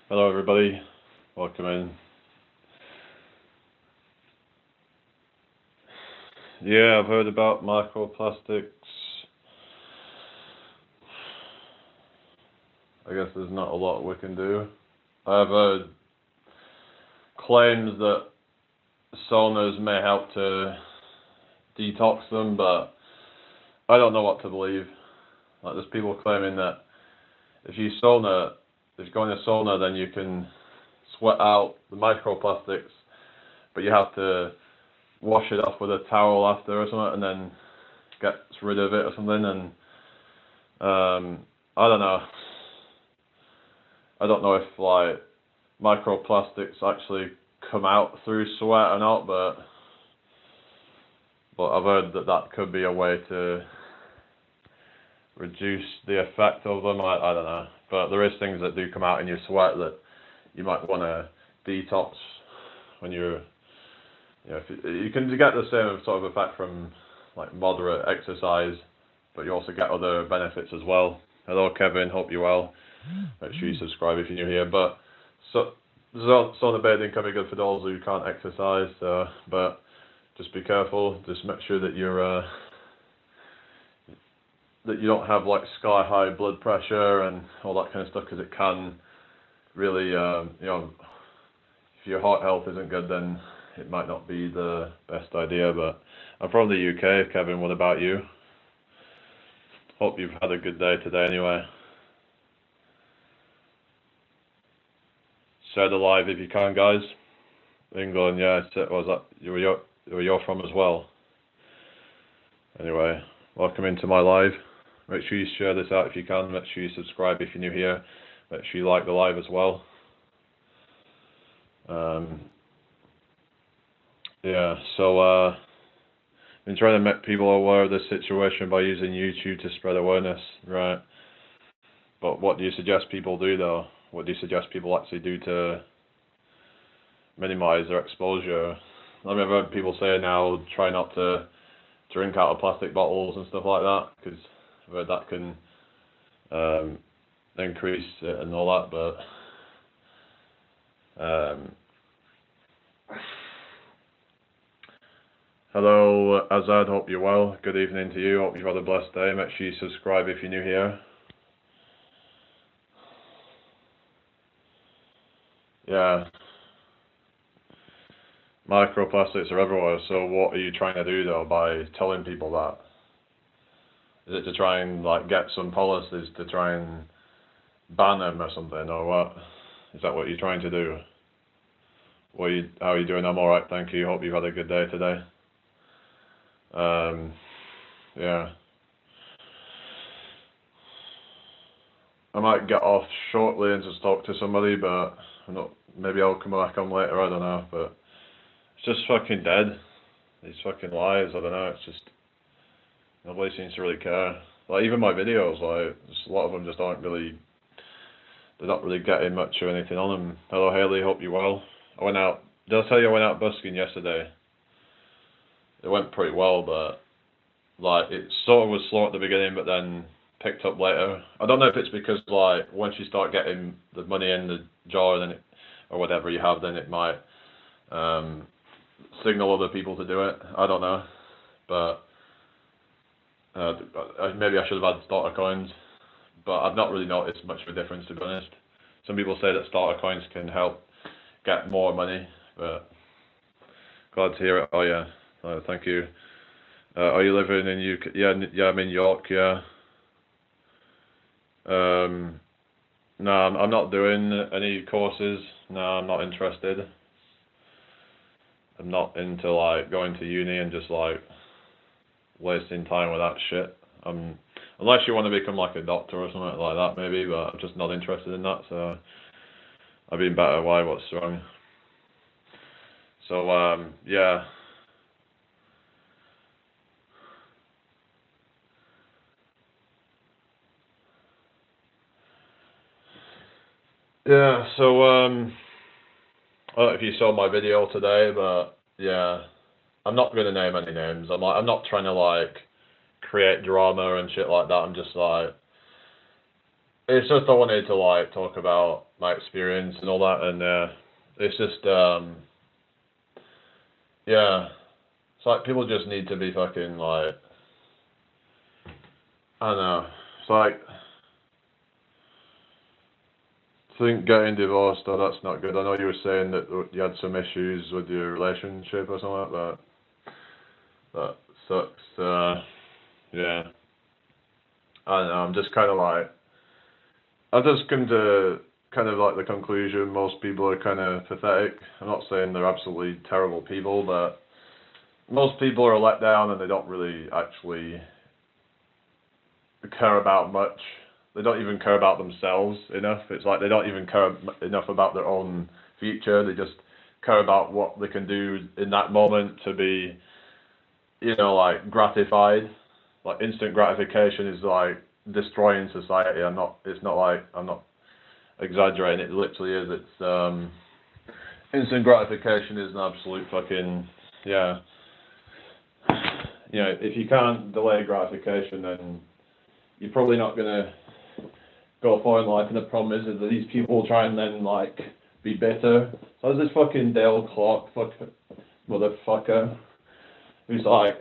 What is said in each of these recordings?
Hello everybody, welcome in. Yeah, I've heard about microplastics. I guess there's not a lot we can do. I've heard claims that saunas may help to detox them, but I don't know what to believe. Like, there's people claiming that if you go in a sauna, then you can sweat out the microplastics, but you have to wash it off with a towel after or something, and then gets rid of it or something. And I don't know. I don't know if like microplastics actually come out through sweat or not, but I've heard that could be a way to reduce the effect of them. I don't know, but there is things that do come out in your sweat that you might want to detox when you're, if you can get the same sort of effect from like moderate exercise, but you also get other benefits as well. Hello Kevin, hope you're well. Make sure you subscribe if you're new here. But sauna bathing can be good for those who can't exercise, but just be careful. Just make sure that you're that you don't have like sky high blood pressure and all that kind of stuff, because it can really, if your heart health isn't good, then it might not be the best idea. But I'm from the UK, Kevin. What about you? Hope you've had a good day today anyway. Share the live if you can, guys. England, yeah, was that where you're from as well? Anyway, welcome into my live. Make sure you share this out if you can. Make sure you subscribe if you're new here. Make sure you like the live as well. Yeah, so I've been trying to make people aware of this situation by using YouTube to spread awareness, right? But what do you suggest people do though? What do you suggest people actually do to minimize their exposure? I mean, I've heard people say now, try not to drink out of plastic bottles and stuff like that, because I've heard that can increase it and all that, but hello Azad, hope you're well. Good evening to you, hope you've had a blessed day. Make sure you subscribe if you're new here. Yeah, microplastics are everywhere, so what are you trying to do though by telling people that? Is it to try and like get some policies to try and ban them or something, or what? Is that what you're trying to do? How are you doing? I'm alright, thank you. Hope you've had a good day today. Yeah. I might get off shortly and just talk to somebody, but I'm not. Maybe I'll come back on later, I don't know, but it's just fucking dead. These fucking lies, I don't know, it's just, nobody seems to really care. Like, even my videos, like, a lot of them just aren't really, they're not really getting much or anything on them. Hello Haley, hope you're well. I went out, did I tell you I went out busking yesterday? It went pretty well, but, like, it sort of was slow at the beginning, but then picked up later. I don't know if it's because, like, once you start getting the money in the jar, then or whatever you have, then it might signal other people to do it. I don't know, but maybe I should have had starter coins, but I've not really noticed much of a difference, to be honest. Some people say that starter coins can help get more money, but glad to hear it. Oh yeah, thank you. Are you living in UK? Yeah, I'm in York. Yeah. No, I'm not doing any courses. No, I'm not interested. I'm not into like going to uni and just like wasting time with that shit. Unless you want to become like a doctor or something like that, maybe, but I'm just not interested in that. So I've been better. Why? What's wrong? So yeah. Yeah, so I don't know if you saw my video today, but yeah, I'm not gonna name any names. I'm not trying to like create drama and shit like that. I'm just like, it's just I wanted to like talk about my experience and all that, and it's just yeah, it's like people just need to be fucking like, I don't know, it's like, I think getting divorced, oh, that's not good. I know you were saying that you had some issues with your relationship or something like that. That sucks. Yeah. I don't know, I'm just kind of like, I've just come to kind of like the conclusion most people are kind of pathetic. I'm not saying they're absolutely terrible people, but most people are let down and they don't really actually care about much. They don't even care about themselves enough. It's like they don't even care enough about their own future. They just care about what they can do in that moment to be, you know, like gratified. Like instant gratification is like destroying society. It's not like, I'm not exaggerating. It literally is. It's instant gratification is an absolute fucking, yeah. You know, if you can't delay gratification, then you're probably not gonna go far in life. And the problem is that these people try and then like be bitter. So there's this fucking Dale Clark motherfucker who's like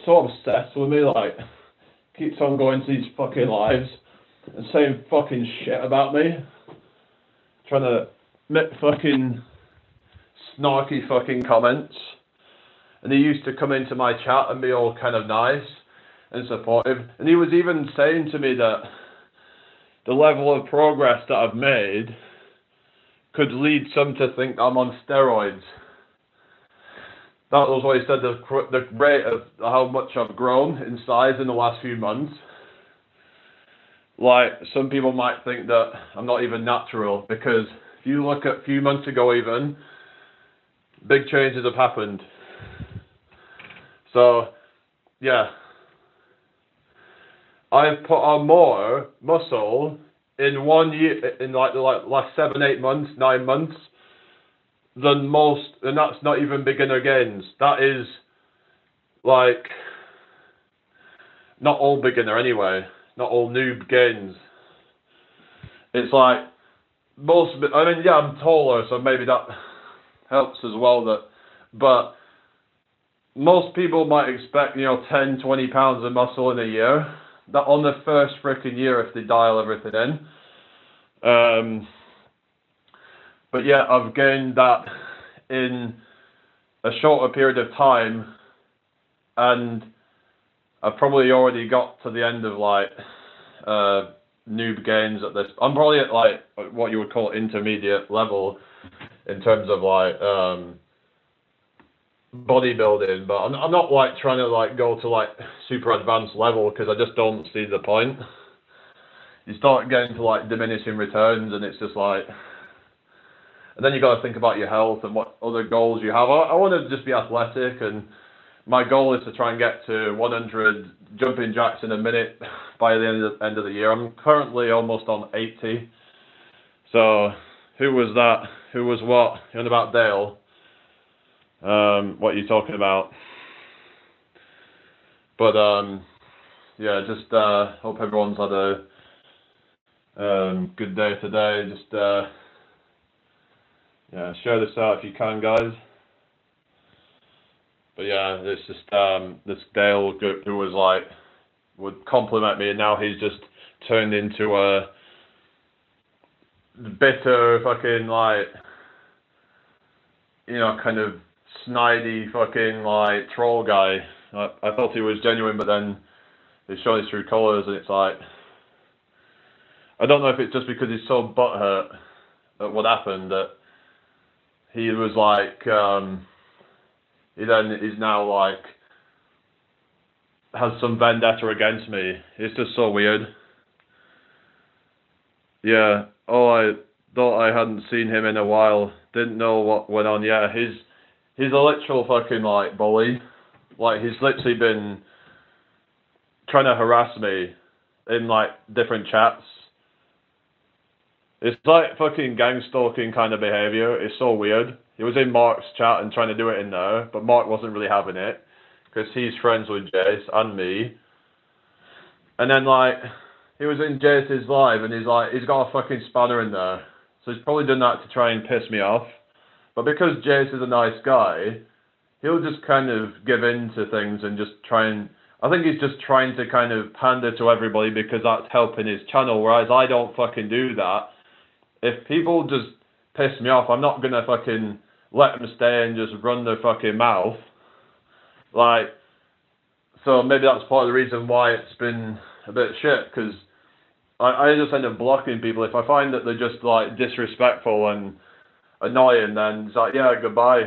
so obsessed with me, like keeps on going to these fucking lives and saying fucking shit about me, trying to make fucking snarky fucking comments. And he used to come into my chat and be all kind of nice and supportive. And he was even saying to me that the level of progress that I've made could lead some to think I'm on steroids. That was what he said, the rate of how much I've grown in size in the last few months. Like, some people might think that I'm not even natural, because if you look at a few months ago even, big changes have happened. So, yeah. I've put on more muscle in 1 year, in like the last 7, 8 months, 9 months, than most, and that's not even beginner gains. That is like not all beginner anyway, not all noob gains. It's like most, I mean, yeah, I'm taller, so maybe that helps as well. But most people might expect, you know, 10, 20 pounds of muscle in a year. That on the first freaking year if they dial everything in. But yeah, I've gained that in a shorter period of time, and I've probably already got to the end of like noob gains at this. I'm probably at like what you would call intermediate level in terms of like bodybuilding, but I'm not like trying to like go to like super advanced level, because I just don't see the point. You start getting to like diminishing returns, and it's just like, and then you got to think about your health and what other goals you have. I want to just be athletic, and my goal is to try and get to 100 jumping jacks in a minute by the end of the year. I'm currently almost on 80. So who was that? Who was what? You're on about Dale. What are you talking about? But yeah, just hope everyone's had a good day today. Just yeah, share this out if you can, guys. But yeah, it's just this Dale who was like, would compliment me, and now he's just turned into a bitter fucking like, you know, kind of snidey fucking like troll guy. I thought he was genuine, but then he showed his true colours, and it's like, I don't know if it's just because he's so butthurt at what happened that he was like, he then is now like, has some vendetta against me. It's just so weird. Yeah, oh, I thought I hadn't seen him in a while. Didn't know what went on. Yeah, he's a literal fucking like bully. Like, he's literally been trying to harass me in like different chats. It's like fucking gang stalking kind of behavior. It's so weird. He was in Mark's chat and trying to do it in there, but Mark wasn't really having it, because he's friends with Jace and me. And then like, he was in JS's live, and he's got a fucking spanner in there. So he's probably done that to try and piss me off. But because JS is a nice guy, he'll just kind of give in to things and just try and... I think he's just trying to kind of pander to everybody because that's helping his channel, whereas I don't fucking do that. If people just piss me off, I'm not gonna fucking let them stay and just run their fucking mouth. Like, so maybe that's part of the reason why it's been a bit shit, because I just end up blocking people. If I find that they're just like disrespectful and annoying, then it's like, yeah, goodbye.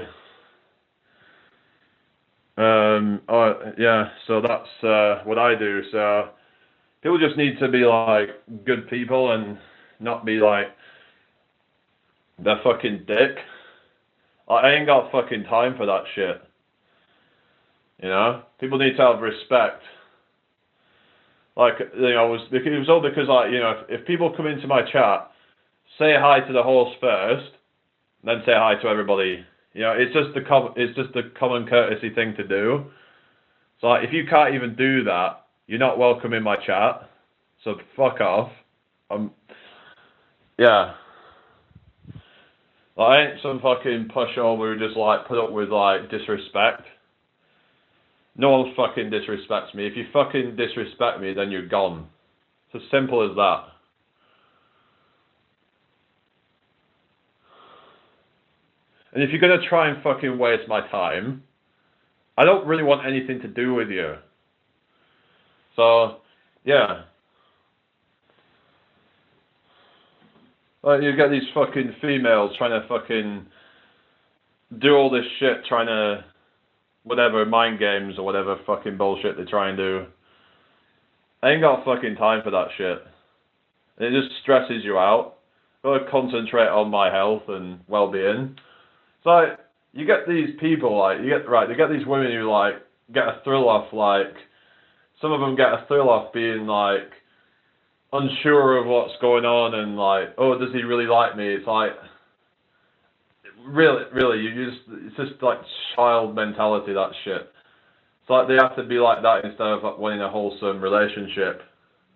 Yeah, so that's what I do. So people just need to be like good people and not be like the fucking dick. I ain't got fucking time for that shit. You know, people need to have respect. Like, you know, it was all because, like, you know, if people come into my chat, say hi to the host first, then say hi to everybody. You know, it's just the common courtesy thing to do. So, like, if you can't even do that, you're not welcome in my chat. So fuck off. Yeah. Like, I ain't some fucking pushover who just like put up with like disrespect. No one fucking disrespects me. If you fucking disrespect me, then you're gone. It's as simple as that. And if you're gonna try and fucking waste my time, I don't really want anything to do with you. So, yeah. Like, you get these fucking females trying to fucking do all this shit, trying to, whatever, mind games or whatever fucking bullshit they try and do. I ain't got fucking time for that shit. And it just stresses you out. Gotta concentrate on my health and well-being. It's like, you get these people, like, you get these women who, like, get a thrill off, like, some of them get a thrill off being, like, unsure of what's going on and, like, oh, does he really like me? It's like, really, it's just, like, child mentality, that shit. It's like they have to be like that instead of, like, wanting a wholesome relationship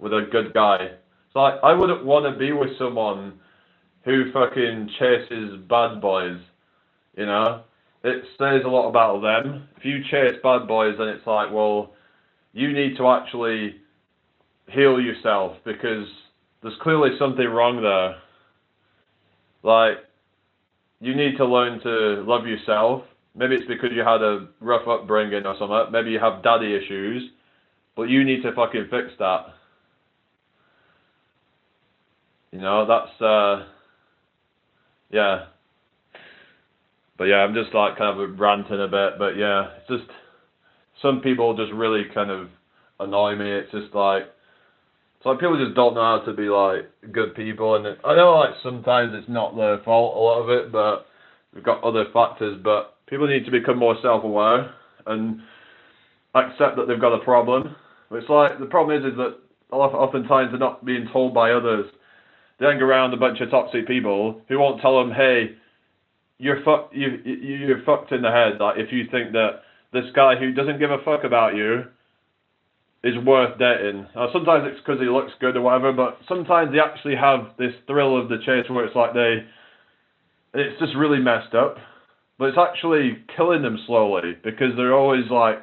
with a good guy. It's like, I wouldn't want to be with someone who fucking chases bad boys, you know? It says a lot about them. If you chase bad boys, then it's like, well, you need to actually heal yourself because there's clearly something wrong there. Like, you need to learn to love yourself. Maybe it's because you had a rough upbringing or something. Maybe you have daddy issues, but you need to fucking fix that. You know, that's, yeah. But yeah, I'm just like kind of ranting a bit, but yeah, it's just, some people just really kind of annoy me. It's just like, it's like people just don't know how to be like good people, and I know like sometimes it's not their fault, a lot of it, but we've got other factors, but people need to become more self-aware and accept that they've got a problem. It's like, the problem is that oftentimes they're not being told by others. They hang around a bunch of toxic people who won't tell them, hey, you're fucked in the head. Like, if you think that this guy who doesn't give a fuck about you is worth dating. Sometimes it's because he looks good or whatever, but sometimes they actually have this thrill of the chase where it's like it's just really messed up. But it's actually killing them slowly because they're always like,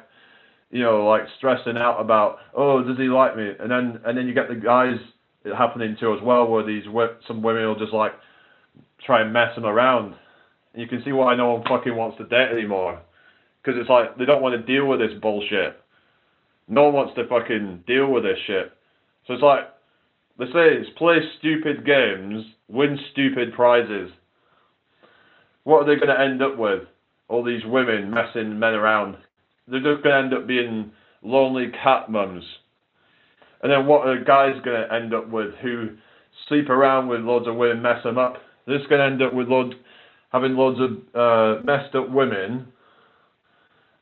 you know, like stressing out about, oh, does he like me? And then you get the guys it happening to as well, where some women will just like try and mess them around. And you can see why no one fucking wants to date anymore. Because it's like, they don't want to deal with this bullshit. No one wants to fucking deal with this shit. So it's like, they say it's play stupid games, win stupid prizes. What are they going to end up with? All these women messing men around. They're just going to end up being lonely cat mums. And then what are guys going to end up with who sleep around with loads of women, mess them up? They're just going to end up with having loads of messed up women,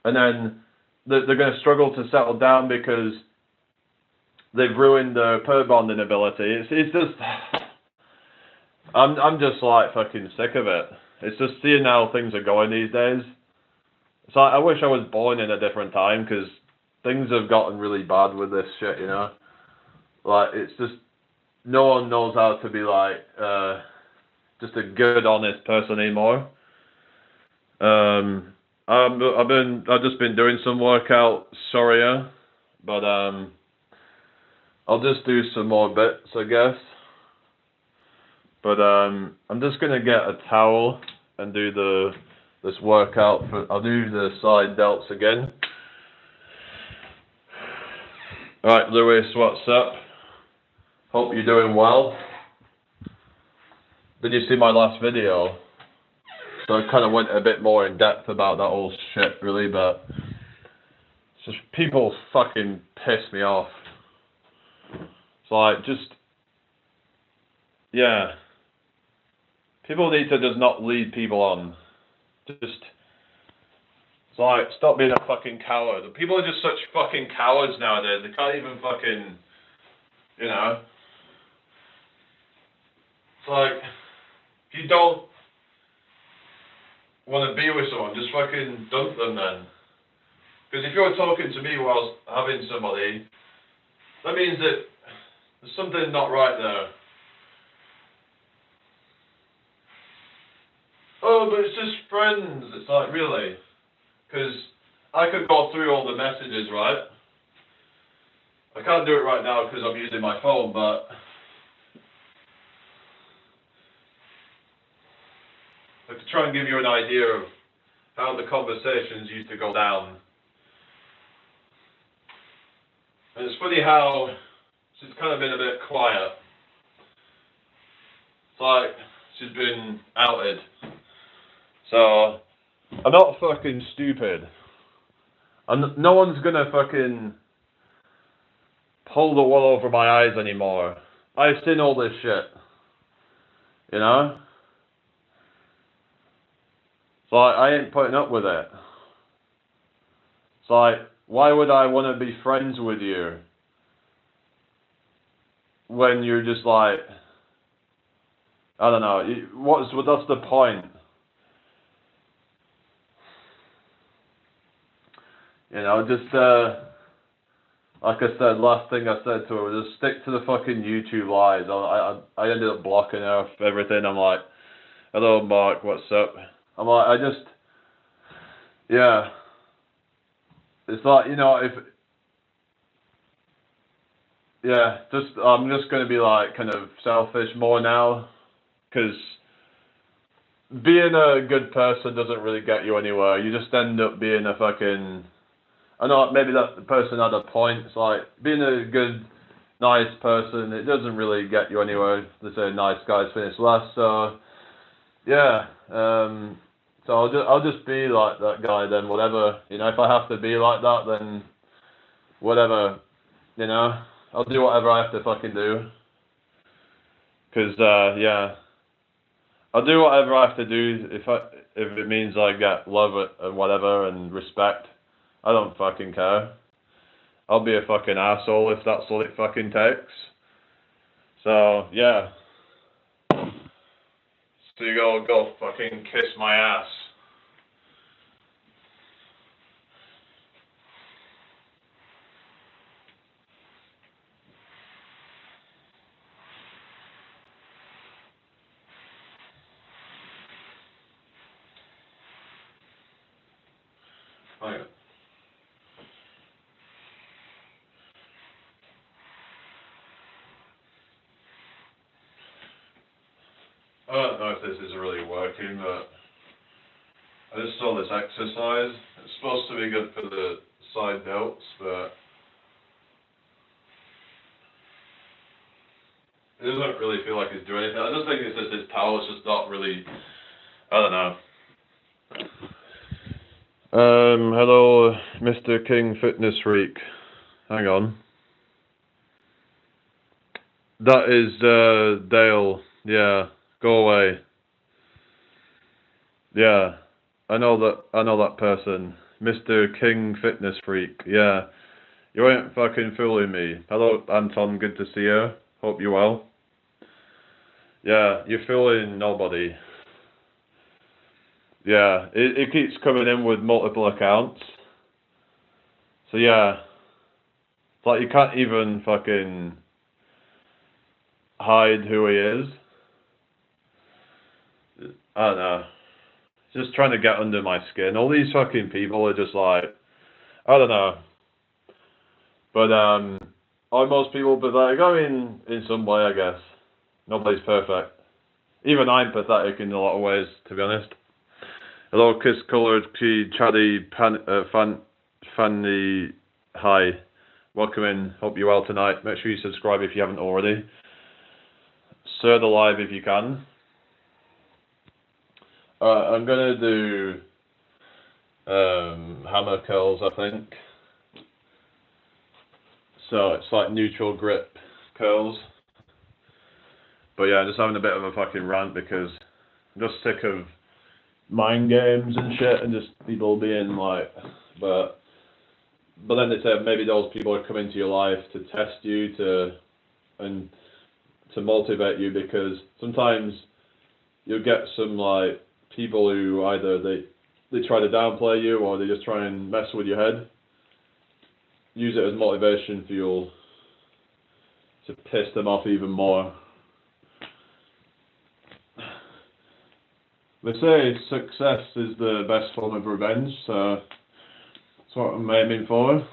and then they're going to struggle to settle down because they've ruined their pair bonding ability. It's just, I'm just like fucking sick of it. It's just seeing how things are going these days. It's like, I wish I was born in a different time, because things have gotten really bad with this shit, you know. Like, it's just, no one knows how to be like, just a good, honest person anymore. I've just been doing some workout, sorry, but I'll just do some more bits, I guess. But I'm just gonna get a towel and do this workout. I'll do the side delts again. All right, Lewis, what's up? Hope you're doing well. Did you see my last video? So I kind of went a bit more in depth about that whole shit, really, but it's just people fucking piss me off. It's like, just, yeah. People need to just not lead people on. Just, it's like, stop being a fucking coward. People are just such fucking cowards nowadays. They can't even fucking, you know. It's like, if you don't want to be with someone, just fucking dump them then. Because if you're talking to me whilst having somebody, that means that there's something not right there. Oh, but it's just friends. It's like, really? Because I could go through all the messages, right? I can't do it right now because I'm using my phone, but I could try and give you an idea of how the conversations used to go down. And it's funny how she's kind of been a bit quiet. It's like she's been outed. So, I'm not fucking stupid. No one's gonna fucking pull the wool over my eyes anymore. I've seen all this shit. You know? So I ain't putting up with it. It's like, why would I want to be friends with you when you're just like, I don't know, what's the point? You know, just, like I said, last thing I said to her was just stick to the fucking YouTube lies. I ended up blocking her for everything. I'm like, hello Mark, what's up? I'm like, yeah. It's like, you know, I'm just going to be like kind of selfish more now. Because being a good person doesn't really get you anywhere. You just end up being a fucking, I know maybe that the person had a point. It's like, being a good, nice person, it doesn't really get you anywhere. They say nice guys finish last, so, yeah. So I'll just be like that guy then, whatever. You know, if I have to be like that, then whatever. You know, I'll do whatever I have to fucking do. Cause yeah, I'll do whatever I have to do if it means I get love and whatever and respect. I don't fucking care. I'll be a fucking asshole if that's all it fucking takes. So yeah. So you go fucking kiss my ass. Oh, yeah. I don't know if this is really working, but I just saw this exercise. It's supposed to be good for the side delts, but it doesn't really feel like it's doing anything. I just think it's just this towel is just not really, I don't know. Hello, Mr. King Fitness Freak. Hang on. That is, Dale. Yeah, go away. Yeah, I know that person. Mr. King Fitness Freak. Yeah, you ain't fucking fooling me. Hello, Anton, good to see you. Hope you're well. Yeah, you're fooling nobody. Yeah, it keeps coming in with multiple accounts. So yeah, it's like you can't even fucking hide who he is. I don't know. Just trying to get under my skin. All these fucking people are just like, I don't know. But are most people pathetic? I mean, in some way, I guess. Nobody's perfect. Even I'm pathetic in a lot of ways, to be honest. Hello, kiss-coloured, chatty, Fanny, hi. Welcome in. Hope you're well tonight. Make sure you subscribe if you haven't already. Share the live if you can. I'm gonna do hammer curls, I think. So it's like neutral grip curls. But yeah, I'm just having a bit of a fucking rant because I'm just sick of mind games and shit and just people being like, but then they said maybe those people are coming to your life to test you, to motivate you, because sometimes you'll get some like people who either they try to downplay you or they just try and mess with your head. Use it as motivation fuel to piss them off even more. They say success is the best form of revenge, so that's what I'm aiming for.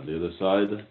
The other side.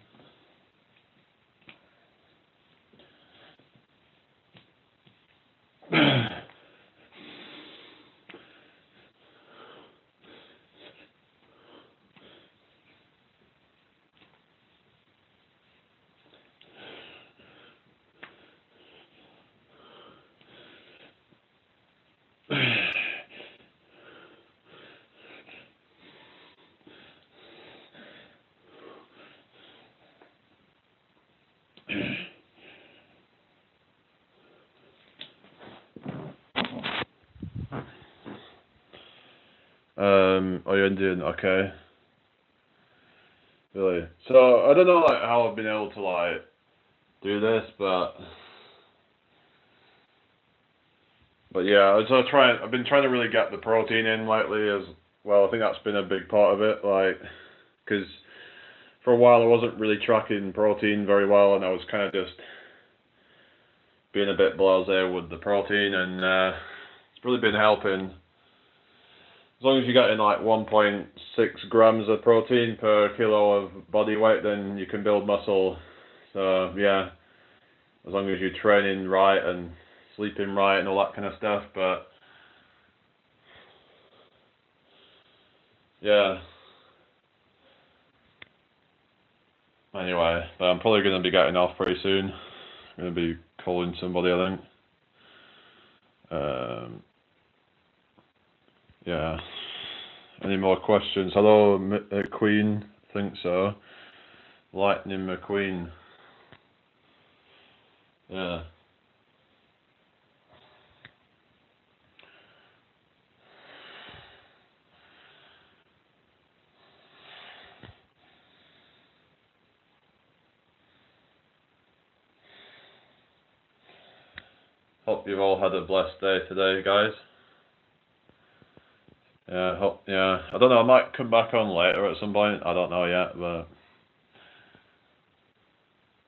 Oh, you're Indian, okay. Really? So, I don't know like how I've been able to like do this, but yeah, I've been trying to really get the protein in lately as well. I think that's been a big part of it, like, because for a while I wasn't really tracking protein very well, and I was kind of just being a bit blasé with the protein, and it's really been helping. As long as you're getting like 1.6 grams of protein per kilo of body weight, then you can build muscle. So yeah, as long as you're training right and sleeping right and all that kind of stuff. But yeah. Anyway, I'm probably going to be getting off pretty soon. I'm going to be calling somebody, I think. Yeah. Any more questions? Hello, Queen. I think so. Lightning McQueen. Yeah. Hope you've all had a blessed day today, guys. Yeah, I don't know, I might come back on later at some point. I don't know yet,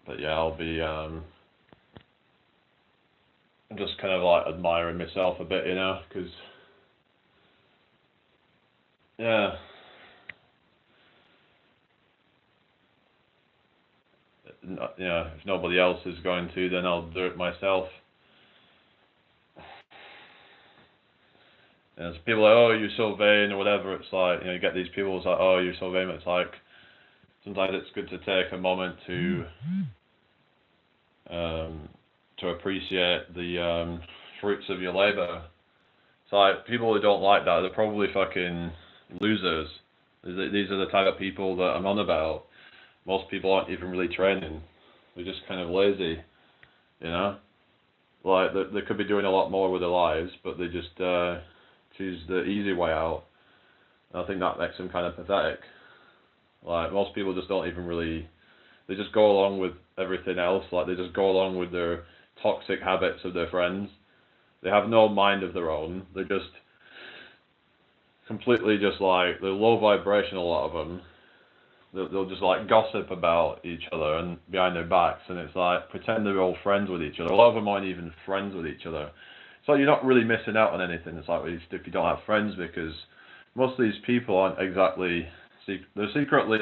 but yeah, I'll be I'm just kind of like admiring myself a bit, you know, because yeah, if nobody else is going to, then I'll do it myself. And so people are like, oh, you're so vain or whatever. It's like, you get these people, it's like, oh, you're so vain. It's like, sometimes it's good to take a moment to appreciate the fruits of your labor. It's like, people who don't like that, they're probably fucking losers. These are the type of people that I'm on about. Most people aren't even really training. They're just kind of lazy, you know? Like they could be doing a lot more with their lives, but they just choose the easy way out. And I think that makes them kind of pathetic. Like most people just don't even really, they just go along with everything else. Like they just go along with their toxic habits of their friends. They have no mind of their own. They're just completely just like, they're low vibration, a lot of them. They'll just like gossip about each other and behind their backs, and it's like pretend they're all friends with each other. A lot of them aren't even friends with each other. So you're not really missing out on anything. It's like if you don't have friends, because most of these people aren't exactly, they secretly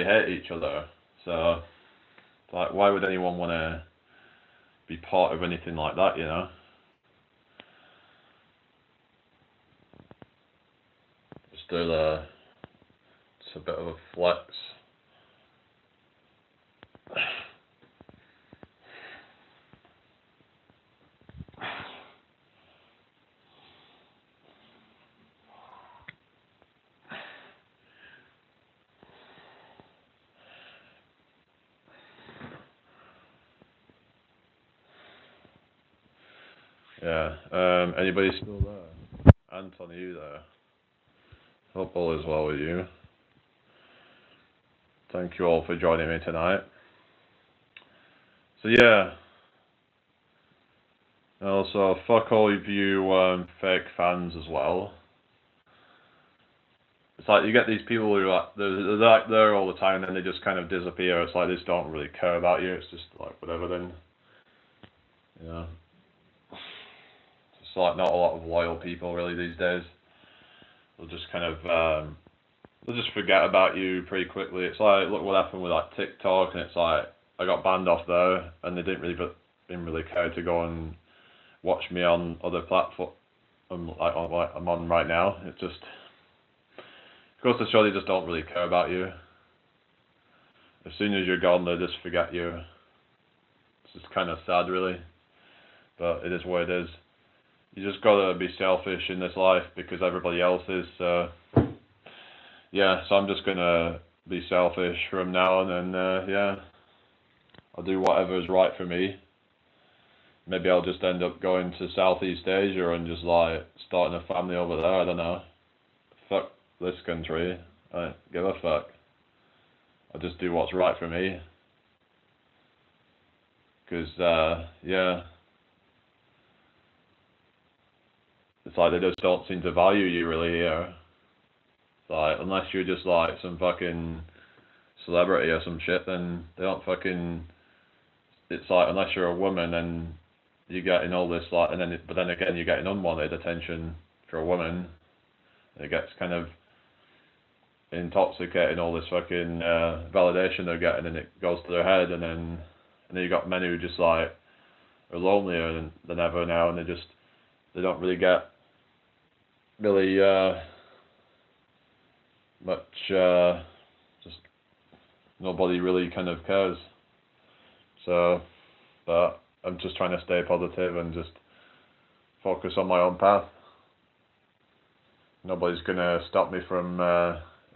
hate each other. So like, why would anyone want to be part of anything like that, you know? Just it's a bit of a flex. Yeah. Anybody still there? Anton, are you there? Hope all is well with you. Thank you all for joining me tonight. So yeah. Also, fuck all of you fake fans as well. It's like you get these people who are they're like there all the time, and then they just kind of disappear. It's like they just don't really care about you. It's just like whatever then. You know. It's like not a lot of loyal people really these days. They'll just kind of they'll just forget about you pretty quickly. It's like, look what happened with like TikTok, and it's like I got banned off there, and they didn't really care to go and watch me on other platforms like I'm on right now. It just goes to show they just don't really care about you. As soon as you're gone, they just forget you. It's just kind of sad, really, but it is what it is. You just gotta be selfish in this life because everybody else is. Yeah, so I'm just gonna be selfish from now on, and yeah, I'll do whatever is right for me. Maybe I'll just end up going to Southeast Asia and just like starting a family over there. I don't know. Fuck this country. I don't give a fuck. I'll just do what's right for me. Cause yeah, it's like they just don't seem to value you really here. It's like unless you're just like some fucking celebrity or some shit, then they don't fucking. It's like unless you're a woman and you're getting all this like, and then but then again you're getting unwanted attention for a woman. It gets kind of intoxicating, all this fucking validation they're getting, and it goes to their head, and then you got men who just like are lonelier than ever now, and they don't really get really much. Just nobody really kind of cares. So, but I'm just trying to stay positive and just focus on my own path. Nobody's gonna stop me from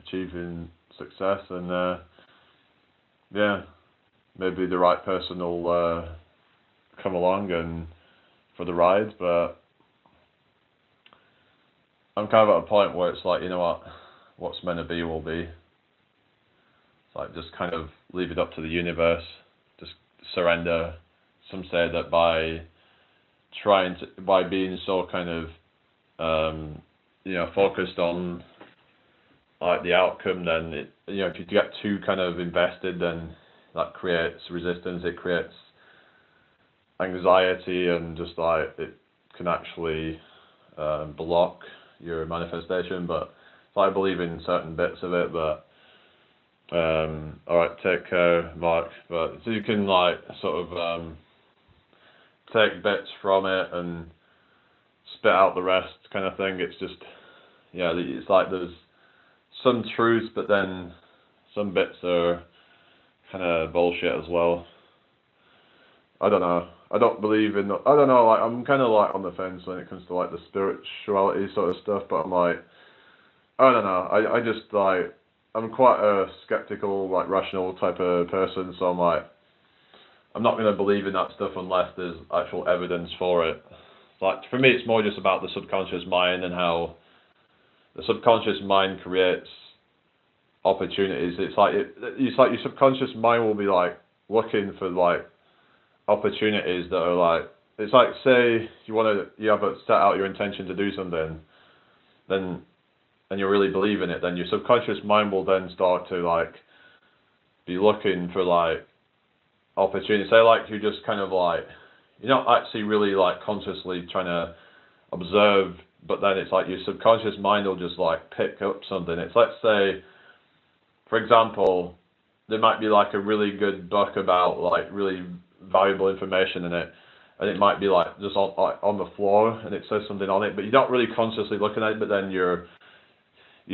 achieving success, and yeah, maybe the right person will come along and for the ride, but I'm kind of at a point where it's like, you know what's meant to be will be. It's like just kind of leave it up to the universe, just surrender. Some say that by being so kind of focused on like the outcome, then if you get too kind of invested, then that creates resistance. It creates anxiety, and just like it can actually block your manifestation. But I believe in certain bits of it. But alright, take care, Mark. But so you can like sort of take bits from it and spit out the rest, kind of thing. It's just, yeah, it's like there's some truths, but then some bits are kind of bullshit as well. I don't know. I don't believe in. I don't know. Like I'm kind of like on the fence when it comes to like the spirituality sort of stuff. But I'm like, I don't know. I just like, I'm quite a skeptical, like rational type of person. So I'm like, I'm not going to believe in that stuff unless there's actual evidence for it. Like, for me, it's more just about the subconscious mind and how the subconscious mind creates opportunities. It's like your subconscious mind will be like looking for like opportunities that are like, it's like, say you have set out your intention to do something, then, and you really believe in it, then your subconscious mind will then start to like be looking for like opportunities. Say like you just kind of like, you're not actually really like consciously trying to observe, but then it's like your subconscious mind will just like pick up something. It's, let's say, for example, there might be like a really good book about like really valuable information in it, and it might be like just on the floor, and it says something on it, but you're not really consciously looking at it, but then your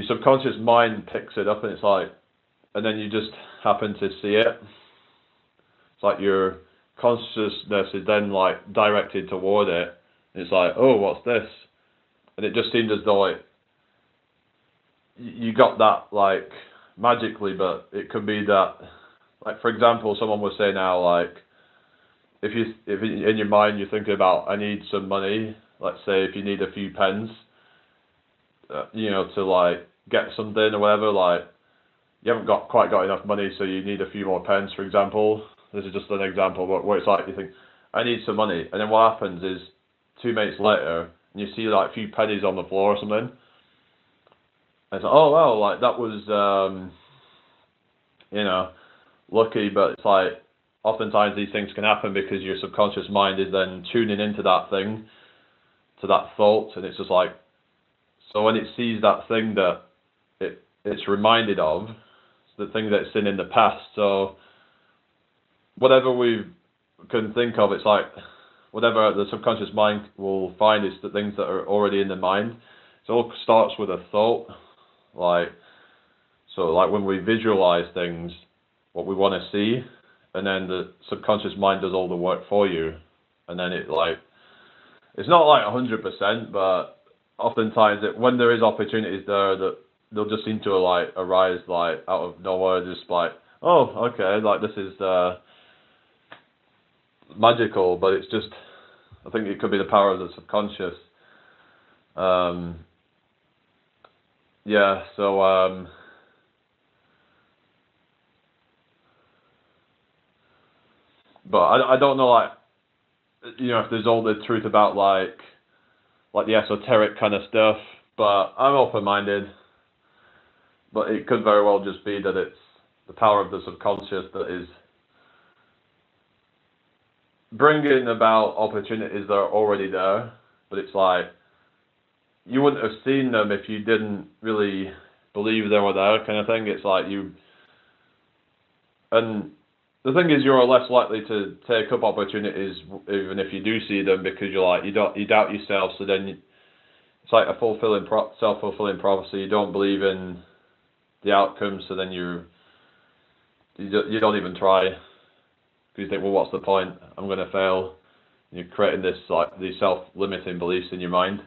subconscious mind picks it up, and it's like, and then you just happen to see it. It's like your consciousness is then like directed toward it, and it's like, oh, what's this? And it just seemed as though like you got that like magically, but it could be that, like, for example, someone would say now, like, if in your mind you're thinking about, I need some money, let's say if you need a few pens, to like get something or whatever, like you haven't quite got enough money, so you need a few more pens, for example. This is just an example, but where it's like you think, I need some money, and then what happens is 2 minutes later, and you see like a few pennies on the floor or something. And it's like, oh well, like that was lucky, but it's like oftentimes these things can happen because your subconscious mind is then tuning into that thing, to that thought, and it's just like, so when it sees that thing that it's reminded of, the thing that's in the past, so whatever we can think of, it's like whatever the subconscious mind will find is the things that are already in the mind. So it all starts with a thought, like when we visualize things, what we want to see, and then the subconscious mind does all the work for you, and then it's not like 100%, but oftentimes when there is opportunities there, that they'll just seem to like arise like out of nowhere, just like, oh, okay, like this is magical, but it's just, I think it could be the power of the subconscious. But I don't know, like, if there's all the truth about like the esoteric kind of stuff, but I'm open-minded. But it could very well just be that it's the power of the subconscious that is bringing about opportunities that are already there, but it's like you wouldn't have seen them if you didn't really believe they were there, kind of thing. It's like and the thing is, you're less likely to take up opportunities even if you do see them, because you doubt yourself. So then it's like a self-fulfilling prophecy. You don't believe in the outcome, so then you don't even try, because you think, well, what's the point? I'm going to fail. And you're creating these self-limiting beliefs in your mind.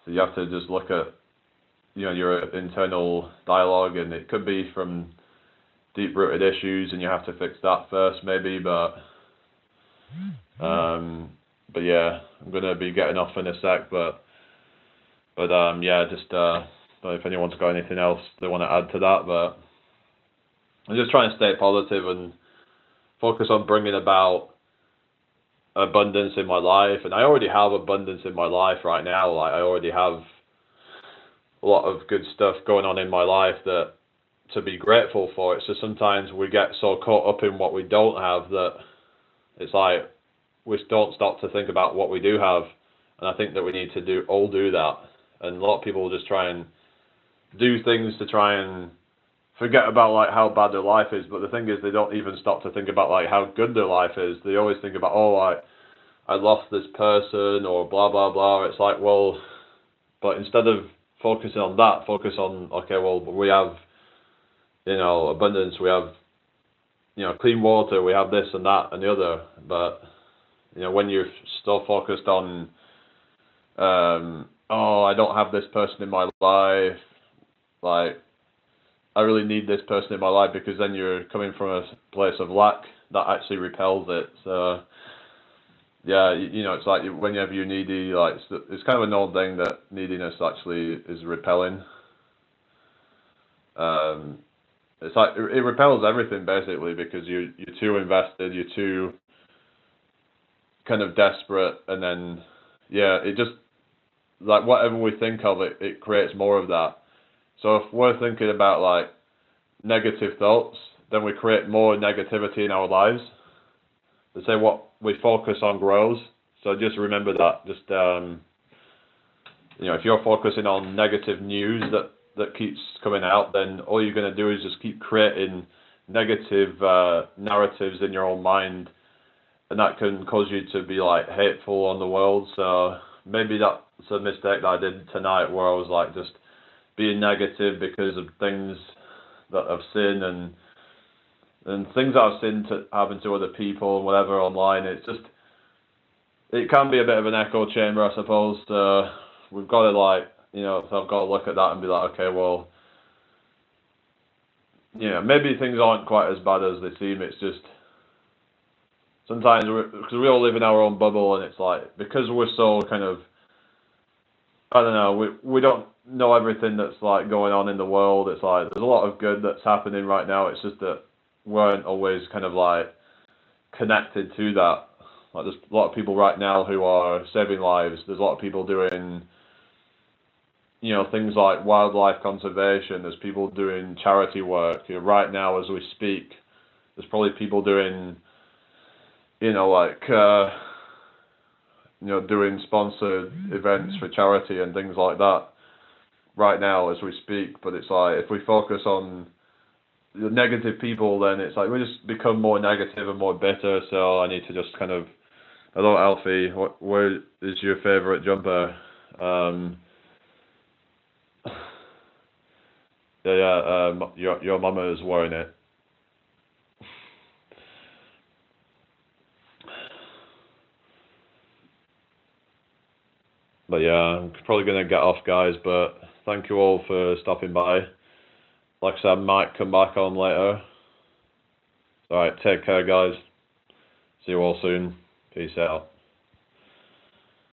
So you have to just look at your internal dialogue, and it could be from deep-rooted issues, and you have to fix that first, maybe. But yeah, I'm gonna be getting off in a sec. But if anyone's got anything else they want to add to that, but I'm just trying to stay positive and focus on bringing about abundance in my life. And I already have abundance in my life right now. Like, I already have a lot of good stuff going on in my life that to be grateful for. It's just sometimes we get so caught up in what we don't have that it's like we don't stop to think about what we do have. And I think that we need to do that. And a lot of people will just try and do things to try and forget about like how bad their life is. But the thing is, they don't even stop to think about like how good their life is. They always think about, oh, I lost this person or blah blah blah. It's like, well, but instead of focusing on that, focus on, okay, well, we have abundance, we have clean water, we have this and that and the other. But when you're still focused on oh, I don't have this person in my life, like I really need this person in my life, because then you're coming from a place of lack, that actually repels it. So yeah, you know, it's like whenever you're needy, like it's kind of a known thing that neediness actually is repelling. It's like it repels everything basically because you're too invested, you're too kind of desperate, and then yeah, it just like whatever we think of it creates more of that. So if we're thinking about like negative thoughts, then we create more negativity in our lives. They say what we focus on grows. So just remember that. Just you know, if you're focusing on negative news that keeps coming out, then all you're going to do is just keep creating negative narratives in your own mind, and that can cause you to be like hateful on the world. So maybe that's a mistake that I did tonight, where I was like just being negative because of things that I've seen and things that I've seen to happen to other people and whatever online. It's just, it can be a bit of an echo chamber, I suppose. We've got to like, you know, so I've got to look at that and be like, okay, well, you know, maybe things aren't quite as bad as they seem. It's just sometimes because we all live in our own bubble, and it's like because we're so kind of, I don't know, we don't know everything that's like going on in the world. It's like there's a lot of good that's happening right now. It's just that we aren't always kind of like connected to that. Like there's a lot of people right now who are saving lives. There's a lot of people doing, you know, things like wildlife conservation. There's people doing charity work. You know, right now as we speak, there's probably people doing, you know, like you know, doing sponsored events for charity and things like that right now as we speak. But it's like if we focus on the negative people, then it's like we just become more negative and more bitter. So I need to just kind of, hello Alfie, where is your favorite jumper? Your mama is wearing it. But yeah, I'm probably gonna get off, guys. But thank you all for stopping by. Like I said, I might come back on later. Alright, take care, guys. See you all soon. Peace out.